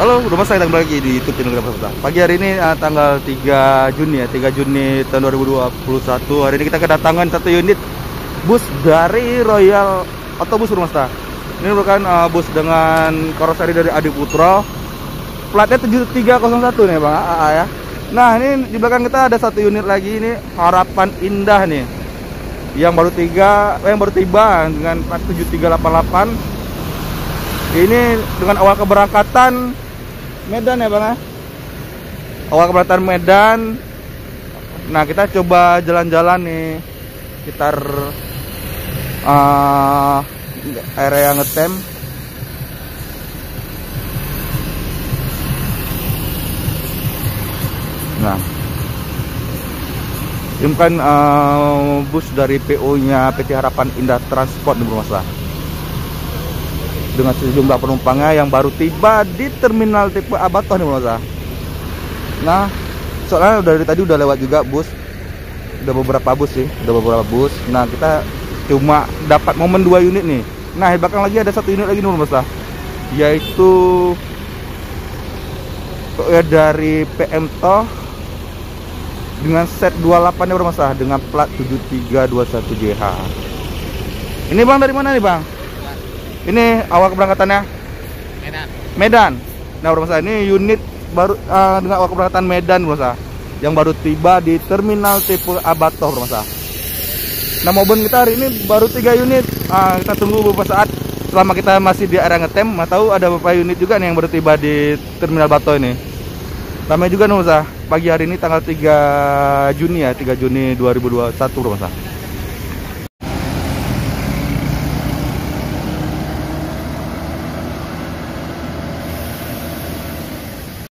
Halo, udah mas, saya kembali lagi di YouTube channel Grab Peserta. Pagi hari ini tanggal 3 Juni ya, 3 Juni tahun 2021. Hari ini kita kedatangan satu unit bus dari Royal Autobus Rumasta. Ini merupakan bus dengan karoseri dari Adi Putra. Platnya 7301 nih Bang AA ya. Nah, ini di belakang kita ada satu unit lagi, ini Harapan Indah nih. Yang baru tiba dengan plat 7388. Ini dengan awal keberangkatan Medan ya Bang ya. Awal keberangkatan Medan. Nah, kita coba jalan-jalan nih sekitar area ngetem. Nah, ini kan bus dari PO-nya PT Harapan Indah Transport di Rumasta, dengan sejumlah penumpangnya yang baru tiba di terminal tipe Abatoh nih Rumasta. Nah, soalnya dari tadi udah lewat juga bus, udah beberapa bus. Nah, kita cuma dapat momen 2 unit nih. Nah, di belakang lagi ada satu unit lagi nih Rumasta, yaitu dari PM Toh dengan set 28 nya Rumasta dengan plat 7321JH. Ini Bang dari mana nih Bang? Ini awal keberangkatannya Medan. Nah, Rumasta ini unit baru dengan awal keberangkatan Medan Rumasta, yang baru tiba di terminal tipe Abatoh Rumasta. Nah, mobil kita hari ini baru 3 unit. Kita tunggu beberapa saat selama kita masih di area ngetem. Mau tahu ada beberapa unit juga nih yang baru tiba di terminal Abatoh ini. Ramai juga nih Rumasta. Pagi hari ini tanggal 3 Juni ya, 3 Juni 2021 Rumasta.